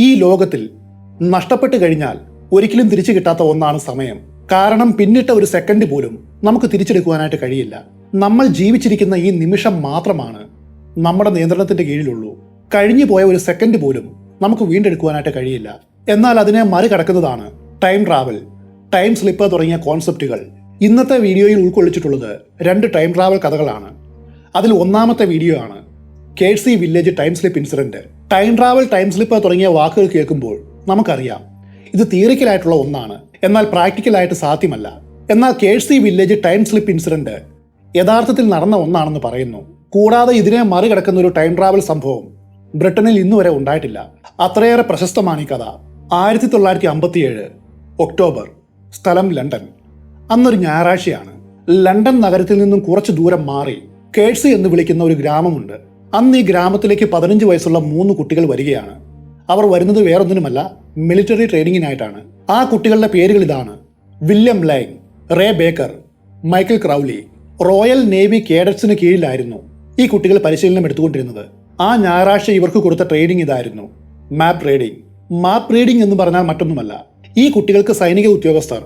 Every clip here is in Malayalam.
ഈ ലോകത്തിൽ നഷ്ടപ്പെട്ടു കഴിഞ്ഞാൽ ഒരിക്കലും തിരിച്ചു കിട്ടാത്ത ഒന്നാണ് സമയം. കാരണം പിന്നിട്ട ഒരു സെക്കൻഡ് പോലും നമുക്ക് തിരിച്ചെടുക്കുവാനായിട്ട് കഴിയില്ല. നമ്മൾ ജീവിച്ചിരിക്കുന്ന ഈ നിമിഷം മാത്രമാണ് നമ്മുടെ നിയന്ത്രണത്തിന്റെ കീഴിലുള്ളൂ. കഴിഞ്ഞു പോയ ഒരു സെക്കൻഡ് പോലും നമുക്ക് വീണ്ടെടുക്കുവാനായിട്ട് കഴിയില്ല. എന്നാൽ അതിനെ മറികടക്കുന്നതാണ് ടൈം ട്രാവൽ, ടൈം സ്ലിപ്പ് തുടങ്ങിയ കോൺസെപ്റ്റുകൾ. ഇന്നത്തെ വീഡിയോയിൽ ഉൾക്കൊള്ളിച്ചിട്ടുള്ളത് 2 ടൈം ട്രാവൽ കഥകളാണ്. അതിൽ ഒന്നാമത്തെ വീഡിയോ ആണ് Kersey village time slip incident. Time travel, time slip തുടങ്ങിയ വാക്കുകൾ കേൾക്കുമ്പോൾ നമുക്കറിയാം ഇത് തിയറിക്കലായിട്ടുള്ള ഒന്നാണ്, എന്നാൽ പ്രാക്ടിക്കലായിട്ട് സാധ്യമല്ല. എന്നാൽ കേഴ്സി വില്ലേജ് ടൈം സ്ലിപ്പ് ഇൻസിഡന്റ് യഥാർത്ഥത്തിൽ നടന്ന ഒന്നാണെന്ന് പറയുന്നു. കൂടാതെ ഇതിനെ മറികടക്കുന്ന ഒരു ടൈം ട്രാവൽ സംഭവം ബ്രിട്ടനിൽ ഇന്നുവരെ ഉണ്ടായിട്ടില്ല. അത്രയേറെ പ്രശസ്തമാണ് ഈ കഥ. 1957 ഒക്ടോബർ, സ്ഥലം ലണ്ടൻ. അന്നൊരു ഞായറാഴ്ചയാണ്. ലണ്ടൻ നഗരത്തിൽ നിന്നും കുറച്ച് ദൂരം മാറി കേഴ്സി എന്ന് വിളിക്കുന്ന ഒരു ഗ്രാമമുണ്ട്. അന്ന് ഈ ഗ്രാമത്തിലേക്ക് 15 വയസ്സുള്ള 3 കുട്ടികൾ വരികയാണ്. അവർ വരുന്നത് വേറൊന്നിനുമല്ല, മിലിറ്ററി ട്രെയിനിങ്ങിനായിട്ടാണ്. ആ കുട്ടികളുടെ പേരുകൾ ഇതാണ്: William Laine, Ray Baker, Michael Crowley. Royal Navy കേഡറ്റ്സിന് കീഴിലായിരുന്നു ഈ കുട്ടികൾ പരിശീലനം എടുത്തുകൊണ്ടിരുന്നത്. ആ ഞായറാഴ്ച ഇവർക്ക് കൊടുത്ത ട്രെയിനിങ് ഇതായിരുന്നു: മാപ്പ് റീഡിംഗ്. മാപ്പ് റീഡിംഗ് എന്ന് പറഞ്ഞാൽ മറ്റൊന്നുമല്ല, ഈ കുട്ടികൾക്ക് സൈനിക ഉദ്യോഗസ്ഥർ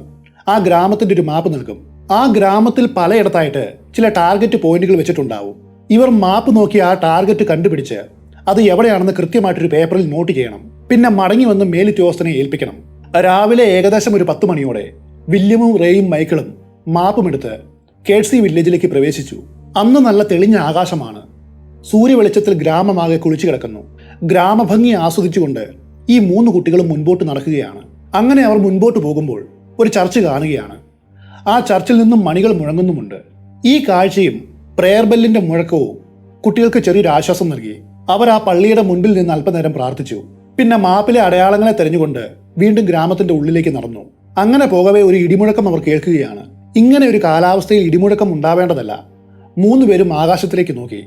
ആ ഗ്രാമത്തിന്റെ ഒരു മാപ്പ് നൽകും. ആ ഗ്രാമത്തിൽ പലയിടത്തായിട്ട് ചില ടാർഗറ്റ് പോയിന്റുകൾ വെച്ചിട്ടുണ്ടാവും. ഇവർ മാപ്പ് നോക്കി ആ ടാർഗറ്റ് കണ്ടുപിടിച്ച് അത് എവിടെയാണെന്ന് കൃത്യമായിട്ടൊരു പേപ്പറിൽ നോട്ട് ചെയ്യണം. പിന്നെ മടങ്ങി വന്ന് മേലുദ്യോഗസ്ഥനെ ഏൽപ്പിക്കണം. രാവിലെ ഏകദേശം ഒരു 10 മണിയോടെ വില്യമും റേയും മൈക്കിളും മാപ്പും എടുത്ത് കേഴ്സി വില്ലേജിലേക്ക് പ്രവേശിച്ചു. അന്ന് നല്ല തെളിഞ്ഞ ആകാശമാണ്. സൂര്യവെളിച്ചത്തിൽ ഗ്രാമമാകെ കുളിച്ചു കിടക്കുന്നു. ഗ്രാമഭംഗി ആസ്വദിച്ചുകൊണ്ട് ഈ 3 കുട്ടികളും മുൻപോട്ട് നടക്കുകയാണ്. അങ്ങനെ അവർ മുൻപോട്ട് പോകുമ്പോൾ ഒരു ചർച്ച് കാണുകയാണ്. ആ ചർച്ചിൽ നിന്നും മണികൾ മുഴങ്ങുന്നുമുണ്ട്. ഈ കാഴ്ചയും പ്രേയർ ബെല്ലിന്റെ മുഴക്കവും കുട്ടികൾക്ക് ചെറിയൊരു ആശ്വാസം നൽകി. അവർ ആ പള്ളിയുടെ മുൻപിൽ നിന്ന് അല്പനേരം പ്രാർത്ഥിച്ചു. പിന്നെ മാപ്പിലെ അടയാളങ്ങളെ തെരഞ്ഞുകൊണ്ട് വീണ്ടും ഗ്രാമത്തിന്റെ ഉള്ളിലേക്ക് നടന്നു. അങ്ങനെ പോകവേ ഒരു ഇടിമുഴക്കം അവർ കേൾക്കുകയാണ്. ഇങ്ങനെ ഒരു കാലാവസ്ഥയിൽ ഇടിമുഴക്കം ഉണ്ടാവേണ്ടതല്ല. 3 പേരും ആകാശത്തിലേക്ക് നോക്കി.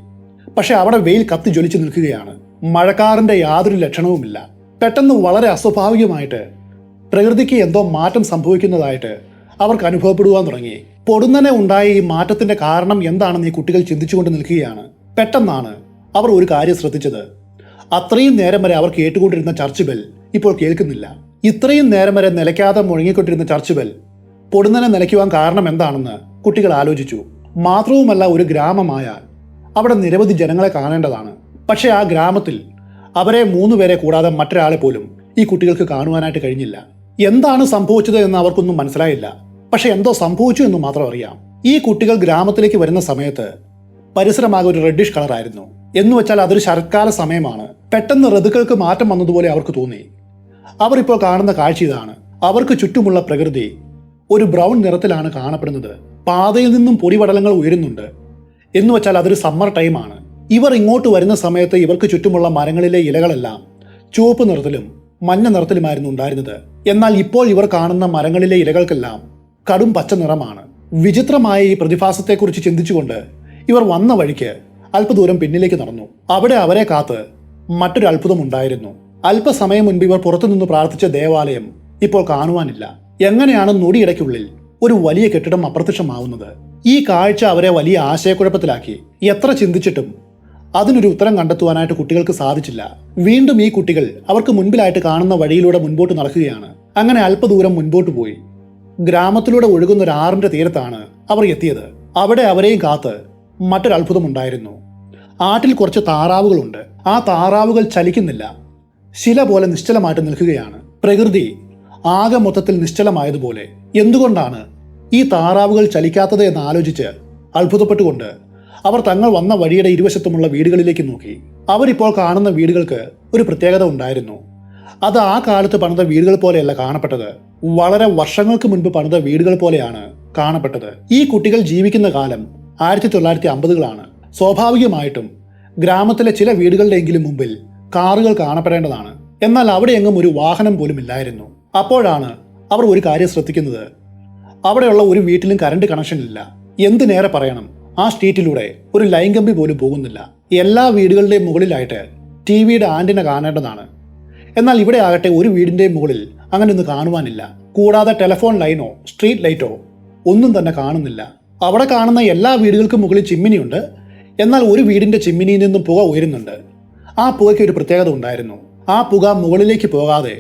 പക്ഷെ അവിടെ വെയിൽ കത്തി ജ്വലിച്ചു നിൽക്കുകയാണ്. മഴക്കാറിന്റെ യാതൊരു ലക്ഷണവുമില്ല. പെട്ടെന്ന് വളരെ അസ്വാഭാവികമായിട്ട് പ്രകൃതിക്ക് എന്തോ മാറ്റം സംഭവിക്കുന്നതായിട്ട് അവർക്ക് അനുഭവപ്പെടുവാൻ തുടങ്ങി. പൊടുന്നനെ ഉണ്ടായ ഈ മാറ്റത്തിന്റെ കാരണം എന്താണെന്ന് ഈ കുട്ടികൾ ചിന്തിച്ചുകൊണ്ട് നിൽക്കുകയാണ്. പെട്ടെന്നാണ് അവർ ഒരു കാര്യം ശ്രദ്ധിച്ചത്. അത്രയും നേരം വരെ അവർ കേട്ടുകൊണ്ടിരുന്ന ചർച്ച് ബെൽ ഇപ്പോൾ കേൾക്കുന്നില്ല. ഇത്രയും നേരം വരെ നിലയ്ക്കാതെ മുഴങ്ങിക്കൊണ്ടിരുന്ന ചർച്ച് ബെൽ പൊടുന്നനെ നിലയ്ക്കുവാൻ കാരണം എന്താണെന്ന് കുട്ടികൾ ആലോചിച്ചു. മാത്രവുമല്ല, ഒരു ഗ്രാമമായാൽ അവിടെ നിരവധി ജനങ്ങളെ കാണേണ്ടതാണ്. പക്ഷേ ആ ഗ്രാമത്തിൽ അവരെ 3 പേരെ കൂടാതെ മറ്റൊരാളെ പോലും ഈ കുട്ടികൾക്ക് കാണുവാനായിട്ട് കഴിഞ്ഞില്ല. എന്താണ് സംഭവിച്ചത് എന്ന് അവർക്കൊന്നും മനസ്സിലായില്ല. പക്ഷെ എന്തോ സംഭവിച്ചു എന്ന് മാത്രം അറിയാം. ഈ കുട്ടികൾ ഗ്രാമത്തിലേക്ക് വരുന്ന സമയത്ത് പരിസരമാകെ ഒരു റെഡിഷ് കളറായിരുന്നു. എന്നുവെച്ചാൽ അതൊരു ശരത്കാല സമയമാണ്. പെട്ടെന്ന് ഋതുക്കൾക്ക് മാറ്റം വന്നതുപോലെ അവർക്ക് തോന്നി. അവർ ഇപ്പോൾ കാണുന്ന കാഴ്ച ഇതാണ്. അവർക്ക് ചുറ്റുമുള്ള പ്രകൃതി ഒരു ബ്രൗൺ നിറത്തിലാണ് കാണപ്പെടുന്നത്. പാതയിൽ നിന്നും പൊടിപടലങ്ങൾ ഉയരുന്നുണ്ട്. എന്നുവെച്ചാൽ അതൊരു സമ്മർ ടൈമാണ്. ഇവർ ഇങ്ങോട്ട് വരുന്ന സമയത്ത് ഇവർക്ക് ചുറ്റുമുള്ള മരങ്ങളിലെ ഇലകളെല്ലാം ചുവപ്പ് നിറത്തിലും മഞ്ഞ നിറത്തിലുമായിരുന്നു ഉണ്ടായിരുന്നത്. എന്നാൽ ഇപ്പോൾ ഇവർ കാണുന്ന മരങ്ങളിലെ ഇലകൾക്കെല്ലാം കടും പച്ച നിറമാണ്. വിചിത്രമായ ഈ പ്രതിഭാസത്തെക്കുറിച്ച് ചിന്തിച്ചുകൊണ്ട് ഇവർ വന്ന വഴിക്ക് അല്പദൂരം പിന്നിലേക്ക് നടന്നു. അവിടെ അവരെ കാത്ത് മറ്റൊരു അത്ഭുതം ഉണ്ടായിരുന്നു. അല്പസമയം മുൻപ് ഇവർ പുറത്തുനിന്ന് പ്രാർത്ഥിച്ച ദേവാലയം ഇപ്പോൾ കാണുവാനില്ല. എങ്ങനെയാണ് നൊടിയിടയ്ക്കുള്ളിൽ ഒരു വലിയ കെട്ടിടം അപ്രത്യക്ഷമാവുന്നത്? ഈ കാഴ്ച അവരെ വലിയ ആശയക്കുഴപ്പത്തിലാക്കി. എത്ര ചിന്തിച്ചിട്ടും അതിനൊരു ഉത്തരം കണ്ടെത്തുവാനായിട്ട് കുട്ടികൾക്ക് സാധിച്ചില്ല. വീണ്ടും ഈ കുട്ടികൾ അവർക്ക് മുൻപിലായിട്ട് കാണുന്ന വഴിയിലൂടെ മുൻപോട്ട് നടക്കുകയാണ്. അങ്ങനെ അല്പദൂരം മുൻപോട്ട് പോയി ഗ്രാമത്തിലൂടെ ഒഴുകുന്ന ഒരു ആറിന്റെ തീരത്താണ് അവർ എത്തിയത്. അവിടെ അവരെയും കാത്ത് മറ്റൊരു അത്ഭുതം ഉണ്ടായിരുന്നു. ആറ്റിൽ കുറച്ച് താറാവുകളുണ്ട്. ആ താറാവുകൾ ചലിക്കുന്നില്ല. ശില പോലെ നിശ്ചലമായിട്ട് നിൽക്കുകയാണ്. പ്രകൃതി ആകെ മൊത്തത്തിൽ നിശ്ചലമായതുപോലെ. എന്തുകൊണ്ടാണ് ഈ താറാവുകൾ ചലിക്കാത്തത് എന്ന് ആലോചിച്ച് അത്ഭുതപ്പെട്ടുകൊണ്ട് അവർ തങ്ങൾ വന്ന വഴിയുടെ ഇരുവശത്തുമുള്ള വീടുകളിലേക്ക് നോക്കി. അവരിപ്പോൾ കാണുന്ന വീടുകൾക്ക് ഒരു പ്രത്യേകത ഉണ്ടായിരുന്നു. അത് ആ കാലത്ത് പണിത വീടുകൾ പോലെയല്ല കാണപ്പെട്ടത്. വളരെ വർഷങ്ങൾക്ക് മുൻപ് പണിത വീടുകൾ പോലെയാണ് കാണപ്പെട്ടത്. ഈ കുട്ടികൾ ജീവിക്കുന്ന കാലം 1950കളാണ്. സ്വാഭാവികമായിട്ടും ഗ്രാമത്തിലെ ചില വീടുകളുടെയെങ്കിലും മുമ്പിൽ കാറുകൾ കാണപ്പെടേണ്ടതാണ്. എന്നാൽ അവിടെയെങ്ങും ഒരു വാഹനം പോലും ഇല്ലായിരുന്നു. അപ്പോഴാണ് അവർ ഒരു കാര്യം ശ്രദ്ധിക്കുന്നത്. അവിടെയുള്ള ഒരു വീട്ടിലും കറണ്ട് കണക്ഷൻ ഇല്ല. എന്തിനേറെ പറയണം, ആ സ്ട്രീറ്റിലൂടെ ഒരു ലൈൻ കമ്പി പോലും പോകുന്നില്ല. എല്ലാ വീടുകളുടെയും മുകളിലായിട്ട് ടിവിയുടെ ആന്റിന കാണേണ്ടതാണ്. എന്നാൽ ഇവിടെ ആകട്ടെ ഒരു വീടിന്റെയും മുകളിൽ അങ്ങനെ ഒന്നും കാണുവാനില്ല. കൂടാതെ ടെലിഫോൺ ലൈനോ സ്ട്രീറ്റ് ലൈറ്റോ ഒന്നും തന്നെ കാണുന്നില്ല. അവിടെ കാണുന്ന എല്ലാ വീടുകൾക്കും മുകളിൽ ചിമ്മിനിയുണ്ട്. എന്നാൽ ഒരു വീടിന്റെ ചിമ്മിനിയിൽ നിന്നും പുക ഉയരുന്നുണ്ട്. ആ പുകയ്ക്ക് ഒരു പ്രത്യേകത ഉണ്ടായിരുന്നു. ആ പുക മുകളിലേക്ക് പോകാതെ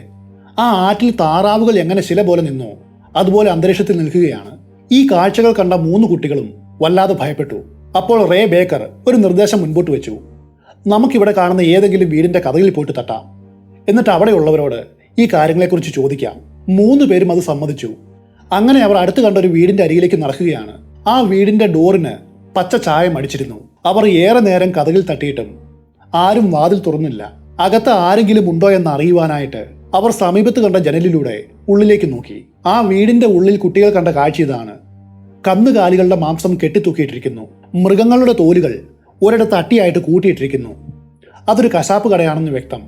ആ ആറ്റിൽ താറാവുകൾ എങ്ങനെ ശില പോലെ നിന്നോ അതുപോലെ അന്തരീക്ഷത്തിൽ നിൽക്കുകയാണ്. ഈ കാഴ്ചകൾ കണ്ട 3 കുട്ടികളും വല്ലാതെ ഭയപ്പെട്ടു. അപ്പോൾ റേ ബേക്കർ ഒരു നിർദ്ദേശം മുൻപോട്ട് വെച്ചു. നമുക്കിവിടെ കാണുന്ന ഏതെങ്കിലും വീടിന്റെ കതകിൽ പോയിട്ട് തട്ടാം, എന്നിട്ട് അവിടെയുള്ളവരോട് ഈ കാര്യങ്ങളെക്കുറിച്ച് ചോദിക്കാം. 3 പേരും അത് സമ്മതിച്ചു. അങ്ങനെ അവർ അടുത്ത് കണ്ട ഒരു വീടിന്റെ അരികിലേക്ക് നടക്കുകയാണ്. ആ വീടിന്റെ ഡോറിന് പച്ച ചായം അടിച്ചിരുന്നു. അവർ ഏറെ നേരം കതകിൽ തട്ടിയിട്ടും ആരും വാതിൽ തുറന്നില്ല. അകത്ത് ആരെങ്കിലും ഉണ്ടോ എന്ന് അറിയുവാനായിട്ട് അവർ സമീപത്ത് കണ്ട ജനലിലൂടെ ഉള്ളിലേക്ക് നോക്കി. ആ വീടിന്റെ ഉള്ളിൽ കുട്ടികൾ കണ്ട കാഴ്ച ഇതാണ്. കന്നുകാലികളുടെ മാംസം കെട്ടിത്തൂക്കിയിട്ടിരിക്കുന്നു. മൃഗങ്ങളുടെ തോലുകൾ ഒരിടത്ത് അട്ടിയായിട്ട് കൂട്ടിയിട്ടിരിക്കുന്നു. അതൊരു കശാപ്പ് കടയാണെന്ന് വ്യക്തം.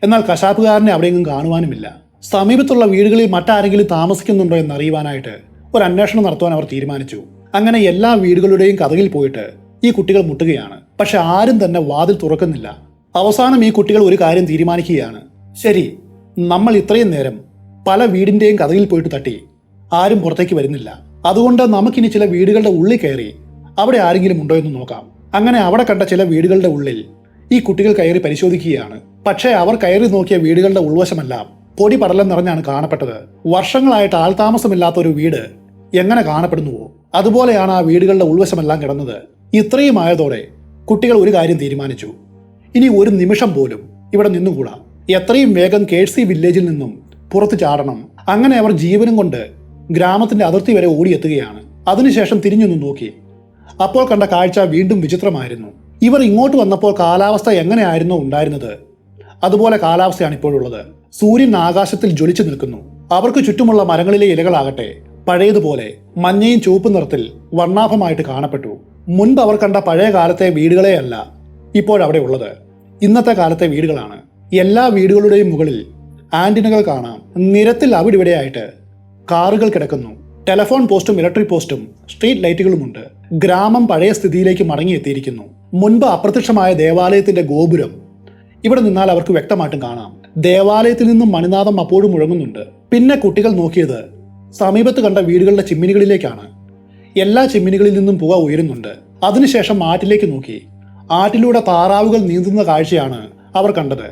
എന്നാൽ കശാപ്പുകാരനെ അവിടെയെങ്കിലും കാണുവാനുമില്ല. സമീപത്തുള്ള വീടുകളിൽ മറ്റാരെങ്കിലും താമസിക്കുന്നുണ്ടോ എന്നറിയുവാനായിട്ട് ഒരു അന്വേഷണം നടത്തുവാൻ അവർ തീരുമാനിച്ചു. അങ്ങനെ എല്ലാ വീടുകളുടെയും കതകിൽ പോയിട്ട് ഈ കുട്ടികൾ മുട്ടുകയാണ്. പക്ഷെ ആരും തന്നെ വാതിൽ തുറക്കുന്നില്ല. അവസാനം ഈ കുട്ടികൾ ഒരു കാര്യം തീരുമാനിക്കുകയാണ്. ശരി, നമ്മൾ ഇത്രയും നേരം പല വീടിന്റെയും കതകിൽ പോയിട്ട് തട്ടി, ആരും പുറത്തേക്ക് വരുന്നില്ല. അതുകൊണ്ട് നമുക്കിനി ചില വീടുകളുടെ ഉള്ളിൽ കയറി അവിടെ ആരെങ്കിലും ഉണ്ടോ എന്ന് നോക്കാം. അങ്ങനെ അവിടെ കണ്ട ചില വീടുകളുടെ ഉള്ളിൽ ഈ കുട്ടികൾ കയറി പരിശോധിക്കുകയാണ്. പക്ഷേ അവർ കയറി നോക്കിയ വീടുകളുടെ ഉൾവശമെല്ലാം പൊടി പടലം നിറഞ്ഞാണ് കാണപ്പെട്ടത്. വർഷങ്ങളായിട്ട് ആൾതാമസമില്ലാത്ത ഒരു വീട് എങ്ങനെ കാണപ്പെടുന്നുവോ അതുപോലെയാണ് ആ വീടുകളുടെ ഉൾവശമെല്ലാം കിടന്നത്. ഇത്രയും ആയതോടെ കുട്ടികൾ ഒരു കാര്യം തീരുമാനിച്ചു. ഇനി ഒരു നിമിഷം പോലും ഇവിടെ നിന്നുകൂടാ. എത്രയും വേഗം കേഴ്സി വില്ലേജിൽ നിന്നും പുറത്തു ചാടണം. അങ്ങനെ അവർ ജീവനും കൊണ്ട് ഗ്രാമത്തിന്റെ അതിർത്തി വരെ ഓടിയെത്തുകയാണ്. അതിനുശേഷം തിരിഞ്ഞൊന്നു നോക്കി. അപ്പോൾ കണ്ട കാഴ്ച വീണ്ടും വിചിത്രമായിരുന്നു. ഇവർ ഇങ്ങോട്ട് വന്നപ്പോൾ കാലാവസ്ഥ എങ്ങനെയായിരുന്നോ ഉണ്ടായിരുന്നത് അതുപോലെ കാലാവസ്ഥയാണ് ഇപ്പോഴുള്ളത്. സൂര്യൻ ആകാശത്തിൽ ജ്വലിച്ചു നിൽക്കുന്നു. അവർക്ക് ചുറ്റുമുള്ള മരങ്ങളിലെ ഇലകളാകട്ടെ പഴയതുപോലെ മഞ്ഞയും ചുവപ്പ് നിറത്തിൽ വർണ്ണാഭമായിട്ട് കാണപ്പെട്ടു. മുൻപ് അവർ കണ്ട പഴയ കാലത്തെ വീടുകളെയല്ല ഇപ്പോഴവിടെ ഉള്ളത്. ഇന്നത്തെ കാലത്തെ വീടുകളാണ്. എല്ലാ വീടുകളുടെയും മുകളിൽ ആന്റിനകൾ കാണാം. നിരത്തിൽ അവിടിവിടെയായിട്ട് കാറുകൾ കിടക്കുന്നു. ടെലഫോൺ പോസ്റ്റും ഇലക്ട്രിക് പോസ്റ്റും സ്ട്രീറ്റ് ലൈറ്റുകളുമുണ്ട്. ഗ്രാമം പഴയ സ്ഥിതിയിലേക്ക് മടങ്ങിയെത്തിയിരിക്കുന്നു. മുൻപ് അപ്രത്യക്ഷമായ ദേവാലയത്തിന്റെ ഗോപുരം ഇവിടെ നിന്നാൽ അവർക്ക് വ്യക്തമായിട്ടും കാണാം. ദേവാലയത്തിൽ നിന്നും മണിനാദം അപ്പോഴും മുഴങ്ങുന്നുണ്ട്. പിന്നെ കുട്ടികൾ നോക്കിയത് സമീപത്ത് കണ്ട വീടുകളുടെ ചിമ്മിനികളിലേക്കാണ്. എല്ലാ ചിമ്മിനികളിൽ നിന്നും പുക ഉയരുന്നുണ്ട്. അതിനുശേഷം ആറ്റിലേക്ക് നോക്കി. ആറ്റിലൂടെ താറാവുകൾ നീന്തുന്ന കാഴ്ചയാണ് അവർ കണ്ടത്.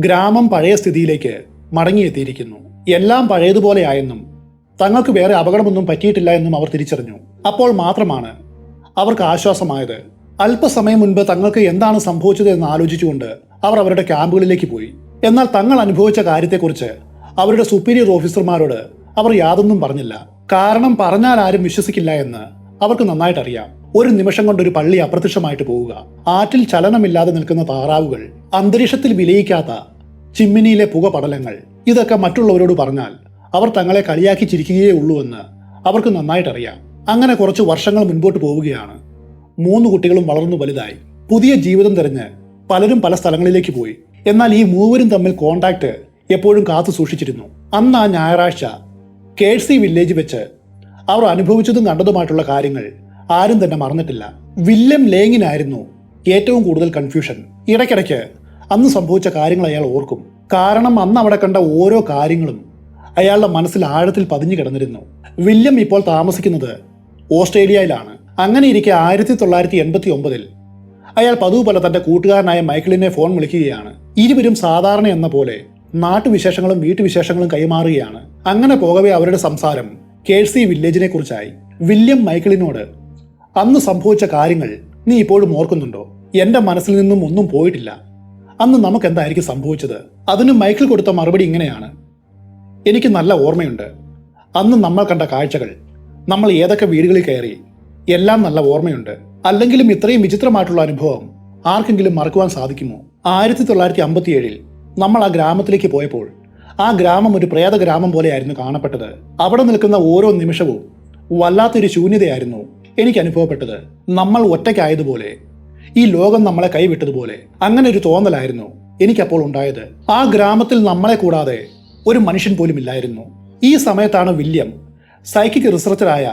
ഗ്രാമം പഴയ സ്ഥിതിയിലേക്ക് മടങ്ങിയെത്തിയിരിക്കുന്നു. എല്ലാം പഴയതുപോലെയായെന്നും തങ്ങൾക്ക് വേറെ അപകടമൊന്നും പറ്റിയിട്ടില്ല എന്നും അവർ തിരിച്ചറിഞ്ഞു. അപ്പോൾ മാത്രമാണ് അവർക്ക് ആശ്വാസമായത്. അല്പസമയം മുൻപ് തങ്ങൾക്ക് എന്താണ് സംഭവിച്ചത് എന്ന് ആലോചിച്ചുകൊണ്ട് അവർ അവരുടെ ക്യാമ്പുകളിലേക്ക് പോയി. എന്നാൽ തങ്ങൾ അനുഭവിച്ച കാര്യത്തെക്കുറിച്ച് അവരുടെ സുപ്പീരിയർ ഓഫീസർമാരോട് അവർ യാതൊന്നും പറഞ്ഞില്ല. കാരണം പറഞ്ഞാൽ ആരും വിശ്വസിക്കില്ല എന്ന് അവർക്ക് നന്നായിട്ടറിയാം. ഒരു നിമിഷം കൊണ്ട് ഒരു പള്ളി അപ്രത്യക്ഷമായിട്ട് പോവുക, ആറ്റിൽ ചലനമില്ലാതെ നിൽക്കുന്ന താറാവുകൾ, അന്തരീക്ഷത്തിൽ വിലയിക്കാത്ത ചിമ്മിനിയിലെ പുക പടലങ്ങൾ, ഇതൊക്കെ മറ്റുള്ളവരോട് പറഞ്ഞാൽ അവർ തങ്ങളെ കളിയാക്കി ചിരിക്കുകയേ ഉള്ളൂ എന്ന് അവർക്ക് നന്നായിട്ടറിയാം. അങ്ങനെ കുറച്ച് വർഷങ്ങൾ മുൻപോട്ട് പോവുകയാണ്. 3 കുട്ടികളും വളർന്നു വലുതായി. പുതിയ ജീവിതം തിരഞ്ഞ് പലരും പല സ്ഥലങ്ങളിലേക്ക് പോയി. എന്നാൽ ഈ മൂവരും തമ്മിൽ കോണ്ടാക്ട് എപ്പോഴും കാത്തു സൂക്ഷിച്ചിരുന്നു. അന്ന് ആ ഞായറാഴ്ച കേഴ്സി വില്ലേജ് വെച്ച് അവർ അനുഭവിച്ചതും കണ്ടതുമായിട്ടുള്ള കാര്യങ്ങൾ ആരും തന്നെ മറന്നിട്ടില്ല. വില്യം ലേങ്ങിനായിരുന്നു ഏറ്റവും കൂടുതൽ കൺഫ്യൂഷൻ. ഇടയ്ക്കിടയ്ക്ക് അന്ന് സംഭവിച്ച കാര്യങ്ങൾ അയാൾ ഓർക്കും. കാരണം അന്ന് അവിടെ കണ്ട ഓരോ കാര്യങ്ങളും അയാളുടെ മനസ്സിൽ ആഴത്തിൽ പതിഞ്ഞു കിടന്നിരുന്നു. വില്യം ഇപ്പോൾ താമസിക്കുന്നത് ഓസ്ട്രേലിയയിലാണ്. അങ്ങനെ ഇരിക്കെ 1989 അയാൾ പതിവ് പോലെ തന്റെ കൂട്ടുകാരനായ മൈക്കിളിനെ ഫോൺ വിളിക്കുകയാണ്. ഇരുവരും സാധാരണ എന്ന പോലെ നാട്ടുവിശേഷങ്ങളും വീട്ടുവിശേഷങ്ങളും കൈമാറുകയാണ്. അങ്ങനെ പോകവേ അവരുടെ സംസാരം കേഴ്സി വില്ലേജിനെ കുറിച്ചായി. വില്യം മൈക്കിളിനോട്, അന്ന് സംഭവിച്ച കാര്യങ്ങൾ നീ ഇപ്പോഴും ഓർക്കുന്നുണ്ടോ? എന്റെ മനസ്സിൽ നിന്നും ഒന്നും പോയിട്ടില്ല. അന്ന് നമുക്ക് എന്തായിരിക്കും സംഭവിച്ചത്? അതിന് മൈക്കിൾ കൊടുത്ത മറുപടി ഇങ്ങനെയാണ്: എനിക്ക് നല്ല ഓർമ്മയുണ്ട്. അന്ന് നമ്മൾ കണ്ട കാഴ്ചകൾ, നമ്മൾ ഏതൊക്കെ വീടുകളിൽ കയറി, എല്ലാം നല്ല ഓർമ്മയുണ്ട്. അല്ലെങ്കിലും ഇത്രയും വിചിത്രമായിട്ടുള്ള അനുഭവം ആർക്കെങ്കിലും മറക്കുവാൻ സാധിക്കുമോ? 1957 നമ്മൾ ആ ഗ്രാമത്തിലേക്ക് പോയപ്പോൾ ആ ഗ്രാമം ഒരു പ്രേത ഗ്രാമം പോലെയായിരുന്നു കാണപ്പെട്ടത്. അവിടെ നിൽക്കുന്ന ഓരോ നിമിഷവും വല്ലാത്തൊരു ശൂന്യതയായിരുന്നു എനിക്ക് അനുഭവപ്പെട്ടത്. നമ്മൾ ഒറ്റയ്ക്കായതുപോലെ, ഈ ലോകം നമ്മളെ കൈവിട്ടതുപോലെ, അങ്ങനെ ഒരു തോന്നലായിരുന്നു എനിക്കപ്പോൾ ഉണ്ടായത്. ആ ഗ്രാമത്തിൽ നമ്മളെ കൂടാതെ ഒരു മനുഷ്യൻ പോലും ഇല്ലായിരുന്നു. ഈ സമയത്താണ് വില്യം സൈക്കിക് റിസർച്ചറായ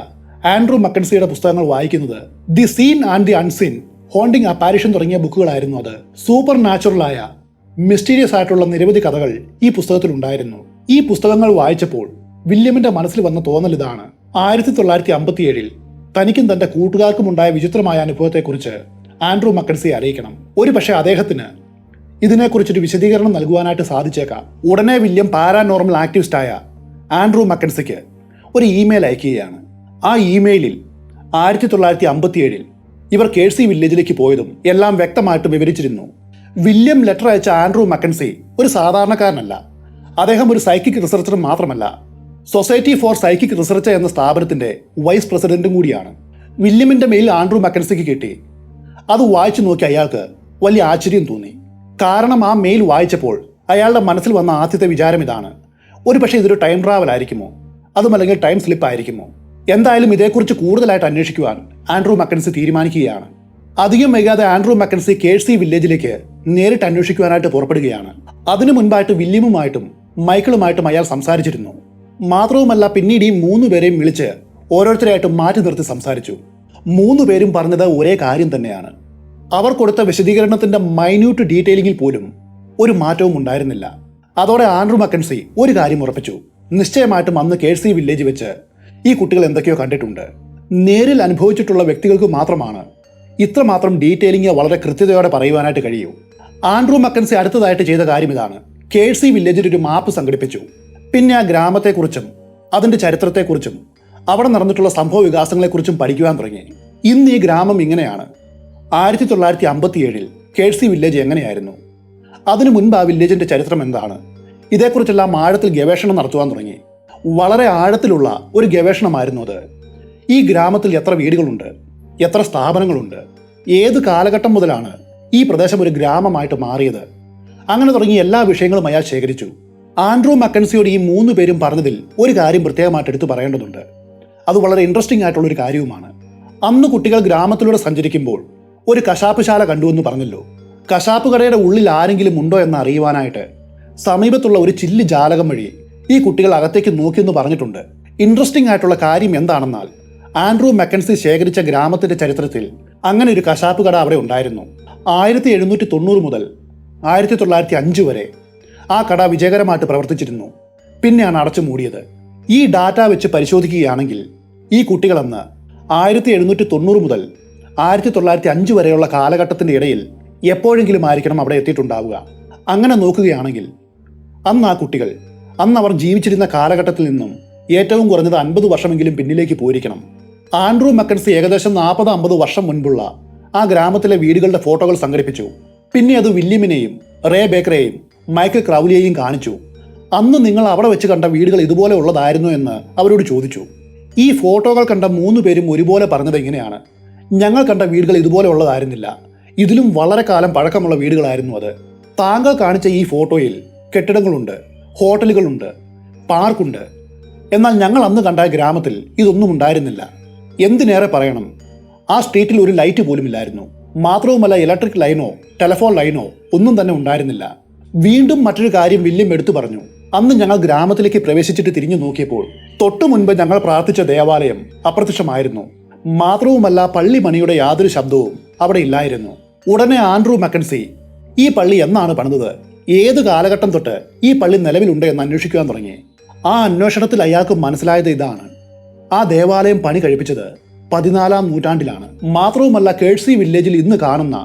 ആൻഡ്രൂ മക്കൻസിയുടെ പുസ്തകങ്ങൾ വായിക്കുന്നത്. The seen and the unseen, haunting apparition തുടങ്ങിയ ബുക്കുകളായിരുന്നു അത്. സൂപ്പർ നാച്ചുറലായ, മിസ്റ്റീരിയസ് ആയിട്ടുള്ള നിരവധി കഥകൾ ഈ പുസ്തകത്തിൽ ഉണ്ടായിരുന്നു. ഈ പുസ്തകങ്ങൾ വായിച്ചപ്പോൾ വില്യമിന്റെ മനസ്സിൽ വന്ന തോന്നൽ ഇതാണ്: 1957 തനിക്കും തന്റെ കൂട്ടുകാർക്കും ഉണ്ടായ വിചിത്രമായ അനുഭവത്തെക്കുറിച്ച് ആൻഡ്രൂ മക്കൻസിയെ അറിയിക്കണം. ഒരു പക്ഷേ അദ്ദേഹത്തിന് ഇതിനെക്കുറിച്ചൊരു വിശദീകരണം നൽകുവാനായിട്ട് സാധിച്ചേക്കാം. ഉടനെ വില്യം പാരാനോർമൽ ആക്ടിവിസ്റ്റായ ആൻഡ്രൂ മക്കൻസിക്ക് ഒരു ഇമെയിൽ അയക്കുകയാണ്. ആ ഇമെയിലിൽ 1957 ഇവർ കേഴ്സി വില്ലേജിലേക്ക് പോയതും എല്ലാം വ്യക്തമായിട്ട് വിവരിച്ചിരുന്നു. വില്യം ലെറ്റർ അയച്ച ആൻഡ്രൂ മക്കൻസി ഒരു സാധാരണക്കാരനല്ല. അദ്ദേഹം ഒരു സൈക്കിക് റിസർച്ചർ മാത്രമല്ല, സൊസൈറ്റി ഫോർ സൈക്കിക് റിസർച്ച് എന്ന സ്ഥാപനത്തിന്റെ വൈസ് പ്രസിഡന്റും കൂടിയാണ്. വില്യമിന്റെ മെയിൽ ആൻഡ്രൂ മക്കൻസിക്ക് കിട്ടി. അത് വായിച്ചു നോക്കി അയാൾക്ക് വലിയ ആശ്ചര്യം തോന്നി. കാരണം ആ മെയിൽ വായിച്ചപ്പോൾ അയാളുടെ മനസ്സിൽ വന്ന ആദ്യത്തെ വിചാരം ഇതാണ്: ഒരു പക്ഷേ ഇതൊരു ടൈം ട്രാവൽ ആയിരിക്കുമോ, അതുമല്ലെങ്കിൽ ടൈം സ്ലിപ്പ് ആയിരിക്കുമോ? എന്തായാലും ഇതേക്കുറിച്ച് കൂടുതലായിട്ട് അന്വേഷിക്കുവാൻ ആൻഡ്രൂ മക്കൻസി തീരുമാനിക്കുകയാണ്. അധികം വൈകാതെ ആൻഡ്രൂ മക്കൻസി കേഴ്സി വില്ലേജിലേക്ക് നേരിട്ട് അന്വേഷിക്കുവാനായിട്ട് പുറപ്പെടുകയാണ്. അതിനു മുൻപായിട്ട് വില്യമുമായിട്ടും മൈക്കിളുമായിട്ടും അയാൾ സംസാരിച്ചിരുന്നു. മാത്രവുമല്ല, പിന്നീട് ഈ 3 പേരെയും വിളിച്ച് ഓരോരുത്തരെയായിട്ട് മാറ്റി നിർത്തി സംസാരിച്ചു. 3 പേരും പറഞ്ഞത് ഒരേ കാര്യം തന്നെയാണ്. അവർ കൊടുത്ത വിശദീകരണത്തിന്റെ മൈന്യൂട്ട് ഡീറ്റെയിലിംഗിൽ പോലും ഒരു മാറ്റവും ഉണ്ടായിരുന്നില്ല. അതോടെ ആൻഡ്രൂ മക്കൻസി ഒരു കാര്യം ഉറപ്പിച്ചു: നിശ്ചയമായിട്ടും അന്ന് കേഴ്സി വില്ലേജ് വെച്ച് ഈ കുട്ടികൾ എന്തൊക്കെയോ കണ്ടിട്ടുണ്ട്. നേരിൽ അനുഭവിച്ചിട്ടുള്ള വ്യക്തികൾക്ക് മാത്രമാണ് ഇത്രമാത്രം ഡീറ്റെയിലിംഗ് വളരെ കൃത്യതയോടെ പറയുവാനായിട്ട് കഴിയൂ. ആൻഡ്രൂ മക്കൻസി അടുത്തതായിട്ട് ചെയ്ത കാര്യം ഇതാണ്: കേഴ്സി വില്ലേജിൽ ഒരു മാപ്പ് സംഘടിപ്പിച്ചു. പിന്നെ ആ ഗ്രാമത്തെക്കുറിച്ചും അതിന്റെ ചരിത്രത്തെക്കുറിച്ചും അവിടെ നടന്നിട്ടുള്ള സംഭവ വികാസങ്ങളെക്കുറിച്ചും പഠിക്കുവാൻ തുടങ്ങി. ഇന്ന് ഈ ഗ്രാമം ഇങ്ങനെയാണ്. 1957 കേഴ്സി വില്ലേജ് എങ്ങനെയായിരുന്നു, അതിനു മുൻപ് ആ വില്ലേജിന്റെ ചരിത്രം എന്താണ്, ഇതേക്കുറിച്ചെല്ലാം ആഴത്തിൽ ഗവേഷണം നടത്തുവാൻ തുടങ്ങി. വളരെ ആഴത്തിലുള്ള ഒരു ഗവേഷണമായിരുന്നു അത്. ഈ ഗ്രാമത്തിൽ എത്ര വീടുകളുണ്ട്, എത്ര സ്ഥാപനങ്ങളുണ്ട്, ഏത് കാലഘട്ടം മുതലാണ് ഈ പ്രദേശം ഒരു ഗ്രാമമായിട്ട് മാറിയത്, അങ്ങനെ തുടങ്ങി എല്ലാ വിഷയങ്ങളും അയാൾ ശേഖരിച്ചു. ആൻഡ്രൂ മക്കൻസിയോട് ഈ 3 പേരും പറഞ്ഞതിൽ ഒരു കാര്യം പ്രത്യേകമായിട്ട് എടുത്തു പറയേണ്ടതുണ്ട്. അത് വളരെ ഇൻട്രസ്റ്റിംഗ് ആയിട്ടുള്ളൊരു കാര്യവുമാണ്. അന്ന് കുട്ടികൾ ഗ്രാമത്തിലൂടെ സഞ്ചരിക്കുമ്പോൾ ഒരു കശാപ്പുശാല കണ്ടുവെന്ന് പറഞ്ഞല്ലോ. കശാപ്പ് കടയുടെ ഉള്ളിൽ ആരെങ്കിലും ഉണ്ടോ എന്ന് അറിയുവാനായിട്ട് സമീപത്തുള്ള ഒരു ചില്ല് ജാലകം വഴി ഈ കുട്ടികൾ അകത്തേക്ക് നോക്കിയെന്ന് പറഞ്ഞിട്ടുണ്ട്. ഇൻട്രസ്റ്റിംഗ് ആയിട്ടുള്ള കാര്യം എന്താണെന്നാൽ, ആൻഡ്രൂ മക്കൻസി ശേഖരിച്ച ഗ്രാമത്തിന്റെ ചരിത്രത്തിൽ അങ്ങനെ ഒരു കശാപ്പ് കട അവിടെ ഉണ്ടായിരുന്നു. 1790 മുതൽ 1905 വരെ ആ കട വിജയകരമായിട്ട് പ്രവർത്തിച്ചിരുന്നു. പിന്നെയാണ് അടച്ചു മൂടിയത്. ഈ ഡാറ്റ വെച്ച് പരിശോധിക്കുകയാണെങ്കിൽ ഈ കുട്ടികളന്ന് 1790 മുതൽ 1905 വരെയുള്ള കാലഘട്ടത്തിന്റെ ഇടയിൽ എപ്പോഴെങ്കിലും ആയിരിക്കണം അവിടെ എത്തിയിട്ടുണ്ടാവുക. അങ്ങനെ നോക്കുകയാണെങ്കിൽ അന്ന് ആ കുട്ടികൾ അന്ന് അവർ ജീവിച്ചിരുന്ന കാലഘട്ടത്തിൽ നിന്നും ഏറ്റവും കുറഞ്ഞത് 50 വർഷമെങ്കിലും പിന്നിലേക്ക് പോയിരിക്കണം. ആൻഡ്രൂ മക്കൻസി ഏകദേശം 40-50 വർഷം മുൻപുള്ള ആ ഗ്രാമത്തിലെ വീടുകളുടെ ഫോട്ടോകൾ സംഘടിപ്പിച്ചു. പിന്നെ അത് വില്യമിനെയും റേ ബേക്കറെയും മൈക്കിൾ ക്രൗലിയെയും കാണിച്ചു. അന്ന് നിങ്ങൾ അവിടെ വെച്ച് കണ്ട വീടുകൾ ഇതുപോലെ ഉള്ളതായിരുന്നു എന്ന് അവരോട് ചോദിച്ചു. ഈ ഫോട്ടോകൾ കണ്ട 3 പേരും ഒരുപോലെ പറഞ്ഞത് ഇങ്ങനെയാണ്: ഞങ്ങൾ കണ്ട വീടുകൾ ഇതുപോലെ ഉള്ളതായിരുന്നില്ല, ഇതിലും വളരെ കാലം പഴക്കമുള്ള വീടുകളായിരുന്നു അത്. താങ്കൾ കാണിച്ച ഈ ഫോട്ടോയിൽ കെട്ടിടങ്ങളുണ്ട്, ഹോട്ടലുകളുണ്ട്, പാർക്കുണ്ട്. എന്നാൽ ഞങ്ങൾ അന്ന് കണ്ട ഗ്രാമത്തിൽ ഇതൊന്നും ഉണ്ടായിരുന്നില്ല. എന്തിനേറെ പറയണം, ആ സ്ട്രീറ്റിൽ ഒരു ലൈറ്റ് പോലും ഇല്ലായിരുന്നു. മാത്രവുമല്ല, ഇലക്ട്രിക് ലൈനോ ടെലിഫോൺ ലൈനോ ഒന്നും തന്നെ ഉണ്ടായിരുന്നില്ല. വീണ്ടും മറ്റൊരു കാര്യം വില്യം എടുത്തു പറഞ്ഞു: അന്ന് ഞങ്ങൾ ഗ്രാമത്തിലേക്ക് പ്രവേശിച്ചിട്ട് തിരിഞ്ഞു നോക്കിയപ്പോൾ തൊട്ടു മുൻപ് ഞങ്ങൾ പ്രാർത്ഥിച്ച ദേവാലയം അപ്രത്യക്ഷമായിരുന്നു. മാത്രവുമല്ല, പള്ളി മണിയുടെ യാതൊരു ശബ്ദവും അവിടെ ഇല്ലായിരുന്നു. ഉടനെ ആൻഡ്രൂ മക്കൻസി ഈ പള്ളി എന്നാണ് പണിതത്, ഏത് കാലഘട്ടം തൊട്ട് ഈ പള്ളി നിലവിലുണ്ട് എന്ന് അന്വേഷിക്കുവാൻ തുടങ്ങി. ആ അന്വേഷണത്തിൽ അയാൾക്ക് മനസ്സിലായത് ഇതാണ്: ആ ദേവാലയം പണി കഴിപ്പിച്ചത് 14-ാം നൂറ്റാണ്ടിലാണ്. മാത്രവുമല്ല, കേഴ്സി വില്ലേജിൽ ഇന്ന് കാണുന്ന